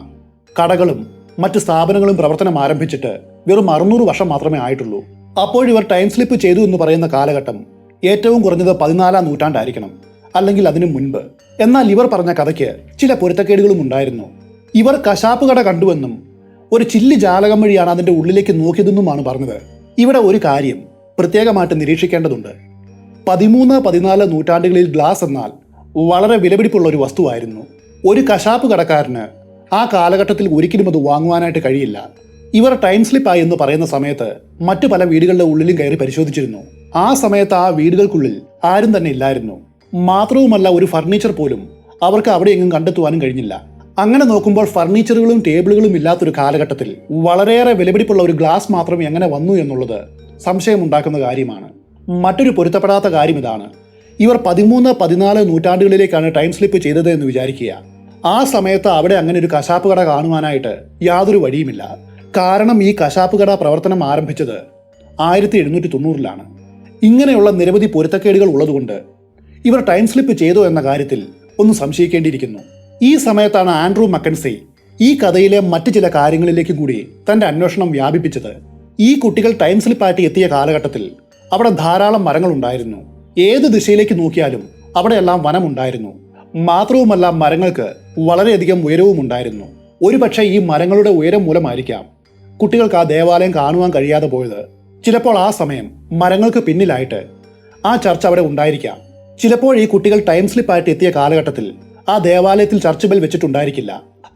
കടകളും മറ്റ് സ്ഥാപനങ്ങളും പ്രവർത്തനം ആരംഭിച്ചിട്ട് വെറും 600 വർഷം മാത്രമേ ആയിട്ടുള്ളൂ. അപ്പോഴിവർ ടൈം സ്ലിപ്പ് ചെയ്തു എന്ന് പറയുന്ന കാലഘട്ടം ഏറ്റവും കുറഞ്ഞത് 14-ാം നൂറ്റാണ്ടായിരിക്കണം, അല്ലെങ്കിൽ അതിനു മുൻപ്. എന്നാൽ ഇവർ പറഞ്ഞ കഥയ്ക്ക് ചില പൊരുത്തക്കേടുകളും ഉണ്ടായിരുന്നു. ഇവർ കശാപ്പ് കട കണ്ടുവെന്നും ഒരു ചില്ല് ജാലകം വഴിയാണ് അതിന്റെ ഉള്ളിലേക്ക് നോക്കിയതെന്നുമാണ് പറഞ്ഞത്. ഇവിടെ ഒരു കാര്യം പ്രത്യേകമായിട്ട് നിരീക്ഷിക്കേണ്ടതുണ്ട്. 13-14 നൂറ്റാണ്ടുകളിൽ ഗ്ലാസ് എന്നാൽ വളരെ വിലപിടിപ്പുള്ള ഒരു വസ്തുവായിരുന്നു. ഒരു കശാപ്പ് കടക്കാരന് ആ കാലഘട്ടത്തിൽ ഒരിക്കലും അത് വാങ്ങുവാനായിട്ട് കഴിയില്ല. ഇവർ ടൈം സ്ലിപ്പായി എന്ന് പറയുന്ന സമയത്ത് മറ്റു പല വീടുകളുടെ ഉള്ളിലും കയറി പരിശോധിച്ചിരുന്നു. ആ സമയത്ത് ആ വീടുകൾക്കുള്ളിൽ ആരും തന്നെ ഇല്ലായിരുന്നു. മാത്രവുമല്ല, ഒരു ഫർണിച്ചർ പോലും അവർക്ക് അവിടെ എങ്ങും കണ്ടെത്തുവാനും കഴിഞ്ഞില്ല. അങ്ങനെ നോക്കുമ്പോൾ ഫർണിച്ചറുകളും ടേബിളുകളും ഇല്ലാത്തൊരു കാലഘട്ടത്തിൽ വളരെയേറെ വിലപിടിപ്പുള്ള ഒരു ഗ്ലാസ് മാത്രം എങ്ങനെ വന്നു എന്നുള്ളത് സംശയമുണ്ടാക്കുന്ന കാര്യമാണ്. മറ്റൊരു പൊരുത്തപ്പെടാത്ത കാര്യം ഇതാണ്: ഇവർ 13-14 നൂറ്റാണ്ടുകളിലേക്കാണ് ടൈം സ്ലിപ്പ് ചെയ്തത് എന്ന് വിചാരിക്കുക. ആ സമയത്ത് അവിടെ അങ്ങനെ ഒരു കശാപ്പ് കട കാണുവാനായിട്ട് യാതൊരു വഴിയുമില്ല. കാരണം ഈ കശാപ്പ് കട പ്രവർത്തനം ആരംഭിച്ചത് 1790-ലാണ്. ഇങ്ങനെയുള്ള നിരവധി പൊരുത്തക്കേടുകൾ ഉള്ളതുകൊണ്ട് ഇവർ ടൈം സ്ലിപ്പ് ചെയ്തോ എന്ന കാര്യത്തിൽ ഒന്ന് സംശയിക്കേണ്ടിയിരിക്കുന്നു. ഈ സമയത്താണ് ആൻഡ്രൂ മക്കൻസി ഈ കഥയിലെ മറ്റു ചില കാര്യങ്ങളിലേക്ക് കൂടി തന്റെ അന്വേഷണം വ്യാപിപ്പിച്ചത് ഈ കുട്ടികൾ ടൈം സ്ലിപ്പായിട്ട് എത്തിയ കാലഘട്ടത്തിൽ അവിടെ ധാരാളം മരങ്ങളുണ്ടായിരുന്നു. ഏത് ദിശയിലേക്ക് നോക്കിയാലും അവിടെയെല്ലാം വനമുണ്ടായിരുന്നു. മാത്രവുമല്ല, മരങ്ങൾക്ക് വളരെയധികം ഉയരവും ഉണ്ടായിരുന്നു. ഒരുപക്ഷെ ഈ മരങ്ങളുടെ ഉയരം മൂലമായിരിക്കാം കുട്ടികൾക്ക് ആ ദേവാലയം കാണുവാൻ കഴിയാതെ പോയത്. ചിലപ്പോൾ ആ സമയം മരങ്ങൾക്ക് പിന്നിലായിട്ട് ആ ചർച്ച് അവിടെ ഉണ്ടായിരിക്കാം. ചിലപ്പോൾ ഈ കുട്ടികൾ ടൈം സ്ലിപ്പായിട്ട് എത്തിയ കാലഘട്ടത്തിൽ ആ ദേവാലയത്തിൽ ചർച്ച് ബെൽ വെച്ചിട്ടുണ്ടായിരിക്കില്ല.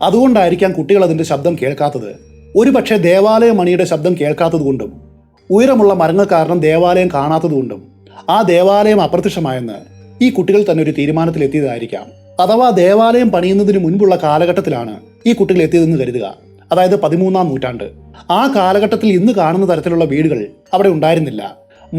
അതുകൊണ്ടായിരിക്കാം കുട്ടികൾ അതിന്റെ ശബ്ദം കേൾക്കാത്തത്. ഒരുപക്ഷെ ദേവാലയ മണിയുടെ ശബ്ദം കേൾക്കാത്തതുകൊണ്ടും ഉയരമുള്ള മരങ്ങൾ കാരണം ദേവാലയം കാണാത്തതുകൊണ്ടും ആ ദേവാലയം അപ്രത്യക്ഷമായെന്ന് ഈ കുട്ടികൾ തന്നെ ഒരു തീരുമാനത്തിലെത്തിയതായിരിക്കാം. അഥവാ ദേവാലയം പണിയുന്നതിന് മുൻപുള്ള കാലഘട്ടത്തിലാണ് ഈ കുട്ടികൾ എത്തിയതെന്ന് കരുതുക. അതായത് 13-ാം നൂറ്റാണ്ട്. ആ കാലഘട്ടത്തിൽ ഇന്ന് കാണുന്ന തരത്തിലുള്ള വീടുകൾ അവിടെ ഉണ്ടായിരുന്നില്ല.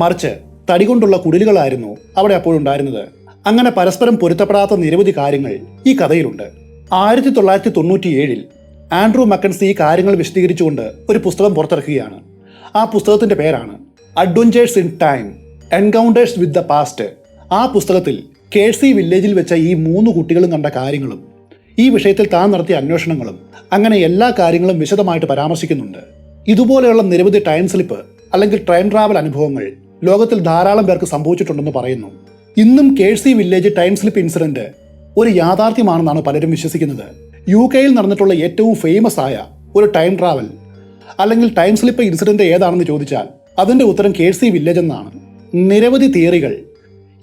മറിച്ച് തടി കൊണ്ടുള്ള കുടിലുകളായിരുന്നു അവിടെ അപ്പോഴുണ്ടായിരുന്നത്. അങ്ങനെ പരസ്പരം പൊരുത്തപ്പെടാത്ത നിരവധി കാര്യങ്ങൾ ഈ കഥയിലുണ്ട്. 1997 ആൻഡ്രൂ മക്കൻസി ഈ കാര്യങ്ങൾ വിശദീകരിച്ചുകൊണ്ട് ഒരു പുസ്തകം പുറത്തിറക്കുകയാണ്. ആ പുസ്തകത്തിന്റെ പേരാണ് adventures in time encounters with the past. ആ പുസ്തകത്തിൽ കേഴ്സി വില്ലേജിൽ വെച്ച ഈ 3 കുട്ടികളും കണ്ട കാര്യങ്ങളും ഈ വിഷയത്തിൽ താൻ നടത്തിയ അന്വേഷണങ്ങളും അങ്ങനെ എല്ലാ കാര്യങ്ങളും വിശദമായിട്ട് പരാമർശിക്കുന്നുണ്ട്. ഇതുപോലെയുള്ള നിരവധി ടൈം സ്ലിപ്പ് അല്ലെങ്കിൽ ടൈം ട്രാവൽ അനുഭവങ്ങൾ ലോകത്തിൽ ധാരാളം പേർക്ക് സംഭവിച്ചിട്ടുണ്ടെന്ന് പറയുന്നു. ഇന്നും കേഴ്സി വില്ലേജ് ടൈം സ്ലിപ്പ് ഇൻസിഡന്റ് ഒരു യാഥാർത്ഥ്യമാണെന്നാണ് പലരും വിശ്വസിക്കുന്നത്. UK നടന്നിട്ടുള്ള ഏറ്റവും ഫേമസ് ആയ ഒരു ടൈം ട്രാവൽ അല്ലെങ്കിൽ ടൈം സ്ലിപ്പ് ഇൻസിഡന്റ് ഏതാണെന്ന് ചോദിച്ചാൽ അതിന്റെ ഉത്തരം കേഴ്സി വില്ലേജ് എന്നാണ്. നിരവധി തിയറികൾ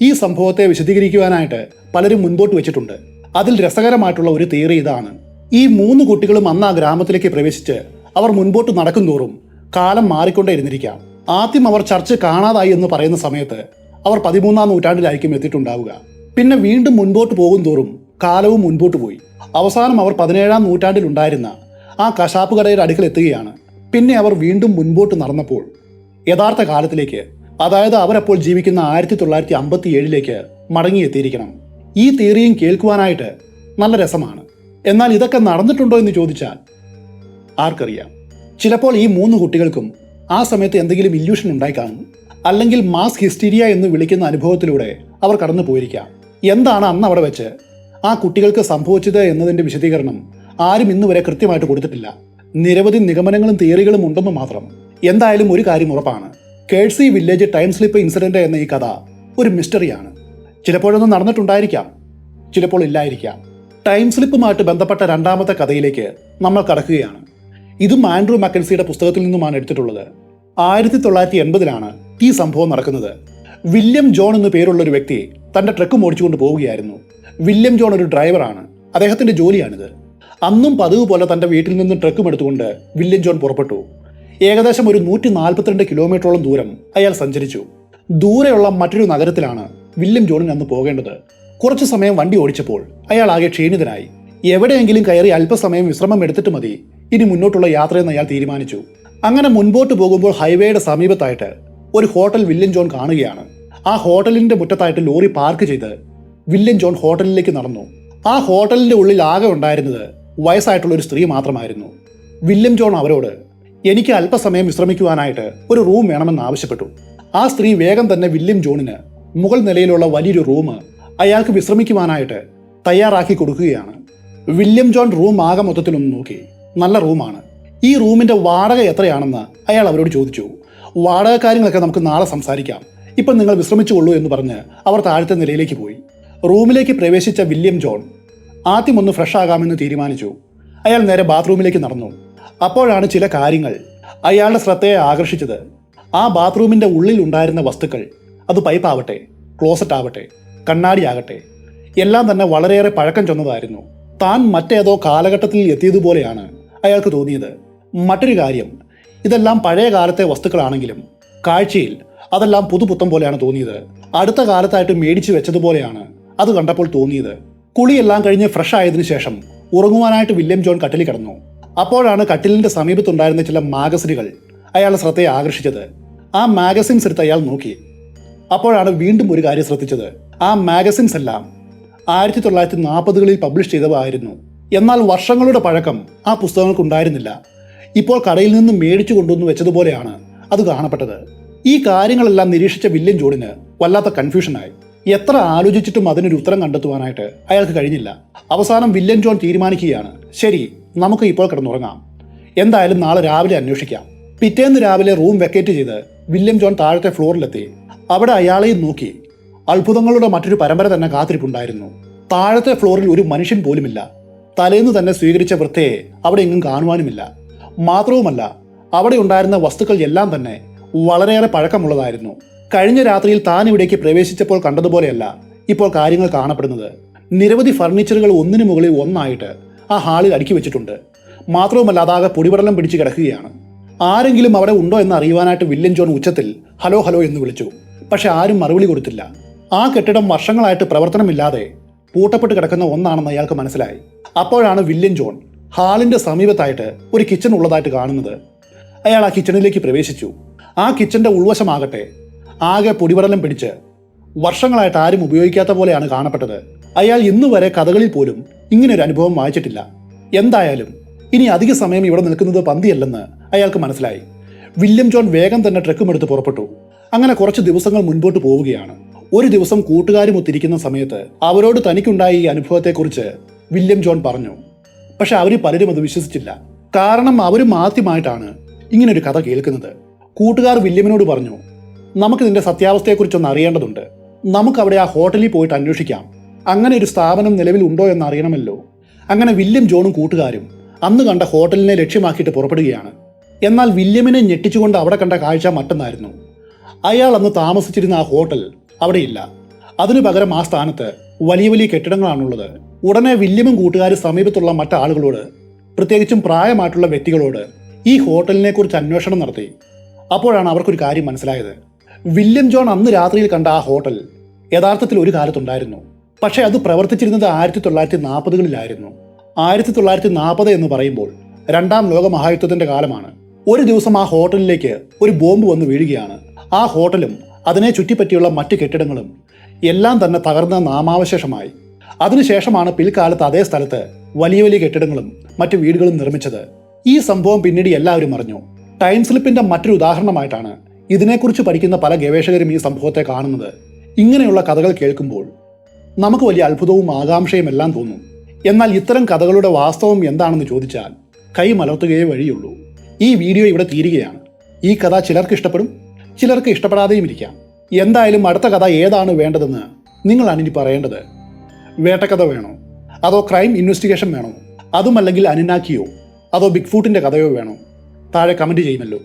ഈ സംഭവത്തെ വിശദീകരിക്കുവാനായിട്ട് പലരും മുൻപോട്ട് വെച്ചിട്ടുണ്ട്. അതിൽ രസകരമായിട്ടുള്ള ഒരു തിയറി ഇതാണ്: ഈ 3 കുട്ടികളും അന്ന് ആ ഗ്രാമത്തിലേക്ക് പ്രവേശിച്ച് അവർ മുൻപോട്ട് നടക്കും തോറും കാലം മാറിക്കൊണ്ടേയിരുന്നിരിക്കാം. ആദ്യം അവർ ചർച്ച് കാണാതായി എന്ന് പറയുന്ന സമയത്ത് അവർ 13-ാം നൂറ്റാണ്ടിലായിരിക്കും എത്തിയിട്ടുണ്ടാവുക. പിന്നെ വീണ്ടും മുൻപോട്ട് പോകും തോറും കാലവും മുൻപോട്ട് പോയി. അവസാനം അവർ 17-ാം നൂറ്റാണ്ടിലുണ്ടായിരുന്ന ആ കശാപ്പ് കടയുടെ അടുക്കൽ എത്തുകയാണ്. പിന്നെ അവർ വീണ്ടും മുൻപോട്ട് നടന്നപ്പോൾ യഥാർത്ഥ കാലത്തിലേക്ക്, അതായത് അവരപ്പോൾ ജീവിക്കുന്ന 1957 മടങ്ങിയെത്തിയിരിക്കണം. ഈ തിയറിയും കേൾക്കുവാനായിട്ട് നല്ല രസമാണ്. എന്നാൽ ഇതൊക്കെ നടന്നിട്ടുണ്ടോ എന്ന് ചോദിച്ചാൽ ആർക്കറിയാം. ചിലപ്പോൾ ഈ 3 കുട്ടികൾക്കും ആ സമയത്ത് എന്തെങ്കിലും ഇല്യൂഷൻ ഉണ്ടായി കാണും. അല്ലെങ്കിൽ മാസ് ഹിസ്റ്റീരിയ എന്ന് വിളിക്കുന്ന അനുഭവത്തിലൂടെ അവർ കടന്നു പോയിരിക്കാം. എന്താണ് അന്ന് അവിടെ വെച്ച് ആ കുട്ടികൾക്ക് സംഭവിച്ചത് എന്നതിൻ്റെ വിശദീകരണം ആരും ഇന്നുവരെ കൃത്യമായിട്ട് കൊടുത്തിട്ടില്ല. നിരവധി നിഗമനങ്ങളും തിയറികളും ഉണ്ടെന്ന് മാത്രം. എന്തായാലും ഒരു കാര്യം ഉറപ്പാണ്: കേഴ്സി വില്ലേജ് ടൈം സ്ലിപ്പ് ഇൻസിഡന്റ് എന്ന ഈ കഥ ഒരു മിസ്റ്ററിയാണ്. ചിലപ്പോഴൊന്നും നടന്നിട്ടുണ്ടായിരിക്കാം, ചിലപ്പോൾ ഇല്ലായിരിക്കാം. ടൈം സ്ലിപ്പുമായിട്ട് ബന്ധപ്പെട്ട രണ്ടാമത്തെ കഥയിലേക്ക് നമ്മൾ കടക്കുകയാണ്. ഇതും ആൻഡ്രൂ മക്കൻസിയുടെ പുസ്തകത്തിൽ നിന്നുമാണ് എടുത്തിട്ടുള്ളത്. 1980 ഈ സംഭവം നടക്കുന്നത്. വില്യം ജോൺ എന്നു പേരുള്ള ഒരു വ്യക്തി തന്റെ ട്രക്ക് ഓടിച്ചുകൊണ്ട് പോവുകയായിരുന്നു. വില്യം ജോൺ ഒരു ഡ്രൈവറാണ്. അദ്ദേഹത്തിന്റെ ജോലിയാണിത്. അന്നും പതിവ് പോലെ തന്റെ വീട്ടിൽ നിന്ന് ട്രക്കും എടുത്തുകൊണ്ട് വില്യം ജോൺ പുറപ്പെട്ടു. ഏകദേശം ഒരു 142 കിലോമീറ്ററോളം ദൂരം അയാൾ സഞ്ചരിച്ചു. ദൂരെയുള്ള മറ്റൊരു നഗരത്തിലാണ് വില്യം ജോണിന് അന്ന് പോകേണ്ടത്. കുറച്ചു സമയം വണ്ടി ഓടിച്ചപ്പോൾ അയാൾ ആകെ ക്ഷീണിതനായി. എവിടെയെങ്കിലും കയറി അല്പസമയം വിശ്രമം എടുത്തിട്ട് മതി ഇനി മുന്നോട്ടുള്ള യാത്രയെന്ന് അയാൾ തീരുമാനിച്ചു. അങ്ങനെ മുൻപോട്ട് പോകുമ്പോൾ ഹൈവേയുടെ സമീപത്തായിട്ട് ഒരു ഹോട്ടൽ വില്യം ജോൺ കാണുകയാണ്. ആ ഹോട്ടലിന്റെ മുറ്റത്തായിട്ട് ലോറി പാർക്ക് ചെയ്ത് വില്യം ജോൺ ഹോട്ടലിലേക്ക് നടന്നു. ആ ഹോട്ടലിന്റെ ഉള്ളിൽ ആകെ ഉണ്ടായിരുന്നത് വയസ്സായിട്ടുള്ള ഒരു സ്ത്രീ മാത്രമായിരുന്നു. വില്യം ജോൺ അവരോട് എനിക്ക് അല്പസമയം വിശ്രമിക്കുവാനായിട്ട് ഒരു റൂം വേണമെന്ന് ആവശ്യപ്പെട്ടു. ആ സ്ത്രീ വേഗം തന്നെ വില്യം ജോണിന് മുകൾ നിലയിലുള്ള വലിയൊരു റൂം അയാൾക്ക് വിശ്രമിക്കുവാനായിട്ട് തയ്യാറാക്കി കൊടുക്കുകയാണ്. വില്യം ജോൺ റൂം ആകെ മൊത്തത്തിലൊന്ന് നോക്കി. നല്ല റൂമാണ്. ഈ റൂമിന്റെ വാടക എത്രയാണെന്ന് അയാൾ അവരോട് ചോദിച്ചു. വാടക കാര്യങ്ങളൊക്കെ നമുക്ക് നാളെ സംസാരിക്കാം, ഇപ്പം നിങ്ങൾ വിശ്രമിച്ചുകൊള്ളൂ എന്ന് പറഞ്ഞ് അവർ താഴത്തെ നിലയിലേക്ക് പോയി. റൂമിലേക്ക് പ്രവേശിച്ച വില്യം ജോൺ ആദ്യം ഒന്ന് ഫ്രഷ് ആകാമെന്ന് തീരുമാനിച്ചു. അയാൾ നേരെ ബാത്റൂമിലേക്ക് നടന്നു. അപ്പോഴാണ് ചില കാര്യങ്ങൾ അയാളുടെ ശ്രദ്ധയെ ആകർഷിച്ചത്. ആ ബാത്റൂമിന്റെ ഉള്ളിൽ ഉണ്ടായിരുന്ന വസ്തുക്കൾ, അത് പൈപ്പാവട്ടെ, ക്ലോസറ്റ് ആവട്ടെ, കണ്ണാടിയാകട്ടെ, എല്ലാം തന്നെ വളരെയേറെ പഴക്കം ചെന്നതായിരുന്നു. താൻ മറ്റേതോ കാലഘട്ടത്തിൽ എത്തിയതുപോലെയാണ് അയാൾക്ക് തോന്നിയത്. മറ്റൊരു കാര്യം, ഇതെല്ലാം പഴയ കാലത്തെ വസ്തുക്കളാണെങ്കിലും കാഴ്ചയിൽ അതെല്ലാം പുതുപുത്തം പോലെയാണ് തോന്നിയത്. അടുത്ത കാലത്തായിട്ട് മേടിച്ചു വെച്ചതുപോലെയാണ് അത് കണ്ടപ്പോൾ തോന്നിയത്. കുളിയെല്ലാം കഴിഞ്ഞ് ഫ്രഷ് ആയതിനു ശേഷം ഉറങ്ങുവാനായിട്ട് വില്യം ജോൺ കട്ടിലിൽ കിടന്നു. അപ്പോഴാണ് കട്ടിലിന്റെ സമീപത്തുണ്ടായിരുന്ന ചില മാഗസിനുകൾ അയാളുടെ ശ്രദ്ധയെ ആകർഷിച്ചത്. ആ മാഗസിൻസ് എടുത്ത് അയാൾ നോക്കി. അപ്പോഴാണ് വീണ്ടും ഒരു കാര്യം ശ്രദ്ധിച്ചത്. ആ മാഗസിൻസ് എല്ലാം 1940കളിൽ പബ്ലിഷ് ചെയ്തവ ആയിരുന്നു. എന്നാൽ വർഷങ്ങളുടെ പഴക്കം ആ പുസ്തകങ്ങൾക്കുണ്ടായിരുന്നില്ല. ഇപ്പോൾ കടയിൽ നിന്ന് മേടിച്ചു കൊണ്ടുവന്ന് വെച്ചതുപോലെയാണ് അത് കാണപ്പെട്ടത്. ഈ കാര്യങ്ങളെല്ലാം നിരീക്ഷിച്ച വില്യം ജോണിന് വല്ലാത്ത കൺഫ്യൂഷനായി. എത്ര ആലോചിച്ചിട്ടും അതിനൊരു ഉത്തരം കണ്ടെത്തുവാനായിട്ട് അയാൾക്ക് കഴിഞ്ഞില്ല. അവസാനം വില്യം ജോൺ തീരുമാനിക്കുകയാണ്, ശരി, നമുക്ക് ഇപ്പോൾ കിടന്നുറങ്ങാം. എന്തായാലും നാളെ രാവിലെ അന്വേഷിക്കാം. പിറ്റേന്ന് രാവിലെ റൂം വെക്കേറ്റ് ചെയ്ത് വില്യം ജോൺ താഴത്തെ ഫ്ലോറിലെത്തി. അവിടെ അയാളെയും നോക്കി അത്ഭുതങ്ങളുടെ മറ്റൊരു പരമ്പര തന്നെ കാത്തിരിപ്പുണ്ടായിരുന്നു. താഴത്തെ ഫ്ലോറിൽ ഒരു മനുഷ്യൻ പോലുമില്ല. തലേന്ന് തന്നെ സ്വീകരിച്ച വൃദ്ധയെ അവിടെ എങ്ങും കാണുവാനുമില്ല. മാത്രവുമല്ല, അവിടെ ഉണ്ടായിരുന്ന വസ്തുക്കൾ എല്ലാം തന്നെ വളരെയേറെ പഴക്കമുള്ളതായിരുന്നു. കഴിഞ്ഞ രാത്രിയിൽ താൻ ഇവിടേക്ക് പ്രവേശിച്ചപ്പോൾ കണ്ടതുപോലെയല്ല ഇപ്പോൾ കാര്യങ്ങൾ കാണപ്പെടുന്നത്. നിരവധി ഫർണിച്ചറുകൾ ഒന്നിനു മുകളിൽ ഒന്നായിട്ട് ആ ഹാളിൽ അടുക്കി വെച്ചിട്ടുണ്ട്. മാത്രവുമല്ല, അതാകെ പൊടിപടലം പിടിച്ച് കിടക്കുകയാണ്. ആരെങ്കിലും അവിടെ ഉണ്ടോ എന്ന് അറിയുവാനായിട്ട് വില്യം ജോൺ ഉച്ചത്തിൽ ഹലോ ഹലോ എന്ന് വിളിച്ചു. പക്ഷെ ആരും മറുപടി കൊടുത്തില്ല. ആ കെട്ടിടം വർഷങ്ങളായിട്ട് പ്രവർത്തനമില്ലാതെ പൂട്ടപ്പെട്ട് കിടക്കുന്ന ഒന്നാണെന്ന് അയാൾക്ക് മനസ്സിലായി. അപ്പോഴാണ് വില്യം ജോൺ ഹാളിന്റെ സമീപത്തായിട്ട് ഒരു കിച്ചൺ ഉള്ളതായിട്ട് കാണുന്നത്. അയാൾ ആ കിച്ചണിലേക്ക് പ്രവേശിച്ചു. ആ കിച്ചന്റെ ഉൾവശമാകട്ടെ ആകെ പൊടിപടലം പിടിച്ച് വർഷങ്ങളായിട്ട് ആരും ഉപയോഗിക്കാത്ത പോലെയാണ് കാണപ്പെട്ടത്. അയാൾ ഇന്നുവരെ കഥകളിൽ പോലും ഇങ്ങനൊരു അനുഭവം വായിച്ചിട്ടില്ല. എന്തായാലും ഇനി അധിക സമയം ഇവിടെ നിൽക്കുന്നത് പന്തിയല്ലെന്ന് അയാൾക്ക് മനസ്സിലായി. വില്യം ജോൺ വേഗം തന്നെ ട്രക്കുമെടുത്ത് പുറപ്പെട്ടു. അങ്ങനെ കുറച്ച് ദിവസങ്ങൾ മുൻപോട്ട് പോവുകയാണ്. ഒരു ദിവസം കൂട്ടുകാരുമൊത്തിരിക്കുന്ന സമയത്ത് അവരോട് തനിക്കുണ്ടായ ഈ അനുഭവത്തെക്കുറിച്ച് വില്യം ജോൺ പറഞ്ഞു. പക്ഷെ അവർ പലരും അത് വിശ്വസിച്ചില്ല. കാരണം അവരും ആദ്യമായിട്ടാണ് ഇങ്ങനൊരു കഥ കേൾക്കുന്നത്. കൂട്ടുകാർ വില്യമിനോട് പറഞ്ഞു, നമുക്കിതിന്റെ സത്യാവസ്ഥയെക്കുറിച്ചൊന്ന് അറിയേണ്ടതുണ്ട്. നമുക്കവിടെ ആ ഹോട്ടലിൽ പോയിട്ട് അന്വേഷിക്കാം. അങ്ങനെ ഒരു സ്ഥാപനം നിലവിൽ ഉണ്ടോ എന്ന് അറിയണമല്ലോ. അങ്ങനെ വില്യം ജോണും കൂട്ടുകാരും അന്ന് കണ്ട ഹോട്ടലിനെ ലക്ഷ്യമാക്കിയിട്ട് പുറപ്പെടുകയാണ്. എന്നാൽ വില്യമിനെ ഞെട്ടിച്ചുകൊണ്ട് അവിടെ കണ്ട കാഴ്ച മറ്റൊന്നായിരുന്നു. അയാൾ അന്ന് താമസിച്ചിരുന്ന ആ ഹോട്ടൽ അവിടെയില്ല. അതിനു പകരം ആ സ്ഥാനത്ത് വലിയ വലിയ കെട്ടിടങ്ങളാണുള്ളത്. ഉടനെ വില്യമും കൂട്ടുകാരും സമീപത്തുള്ള മറ്റാളുകളോട്, പ്രത്യേകിച്ചും പ്രായമായിട്ടുള്ള വ്യക്തികളോട് ഈ ഹോട്ടലിനെ കുറിച്ച് അന്വേഷണം നടത്തി. അപ്പോഴാണ് അവർക്കൊരു കാര്യം മനസ്സിലായത്. വില്യം ജോൺ അന്ന് രാത്രിയിൽ കണ്ട ആ ഹോട്ടൽ യഥാർത്ഥത്തിൽ ഒരു കാലത്തുണ്ടായിരുന്നു. പക്ഷേ അത് പ്രവർത്തിച്ചിരുന്നത് 1940-കളിലായിരുന്നു. 1940 എന്ന് പറയുമ്പോൾ രണ്ടാം ലോക മഹായുദ്ധത്തിന്റെ കാലമാണ്. ഒരു ദിവസം ആ ഹോട്ടലിലേക്ക് ഒരു ബോംബ് വന്ന് വീഴുകയാണ്. ആ ഹോട്ടലും അതിനെ ചുറ്റിപ്പറ്റിയുള്ള മറ്റ് കെട്ടിടങ്ങളും എല്ലാം തന്നെ തകർന്ന നാമാവശേഷമായി. അതിനുശേഷമാണ് പിൽക്കാലത്ത് അതേ സ്ഥലത്ത് വലിയ വലിയ കെട്ടിടങ്ങളും മറ്റു വീടുകളും നിർമ്മിച്ചത്. ഈ സംഭവം പിന്നീട് എല്ലാവരും അറിഞ്ഞു. ടൈം സ്ലിപ്പിന്റെ മറ്റൊരു ഉദാഹരണമായിട്ടാണ് ഇതിനെക്കുറിച്ച് പഠിക്കുന്ന പല ഗവേഷകരും ഈ സംഭവത്തെ കാണുന്നത്. ഇങ്ങനെയുള്ള കഥകൾ കേൾക്കുമ്പോൾ നമുക്ക് വലിയ അത്ഭുതവും ആകാംക്ഷയും എല്ലാം തോന്നും. എന്നാൽ ഇത്തരം കഥകളുടെ വാസ്തവം എന്താണെന്ന് ചോദിച്ചാൽ കൈ മലർത്തുകയേ വഴിയുള്ളൂ. ഈ വീഡിയോ ഇവിടെ തീരുകയാണ്. ഈ കഥ ചിലർക്ക് ഇഷ്ടപ്പെടും, ചിലർക്ക് ഇഷ്ടപ്പെടാതെയും ഇരിക്കാം. എന്തായാലും അടുത്ത കഥ ഏതാണ് വേണ്ടതെന്ന് നിങ്ങളാണ് ഇനി പറയേണ്ടത്. വേട്ടക്കഥ വേണോ, അതോ ക്രൈം ഇൻവെസ്റ്റിഗേഷൻ വേണോ, അതുമല്ലെങ്കിൽ അനിനാക്കിയോ, അതോ ബിഗ് ഫൂട്ടിന്റെ കഥയോ വേണോ? താഴെ കമന്റ് ചെയ്യുമല്ലോ.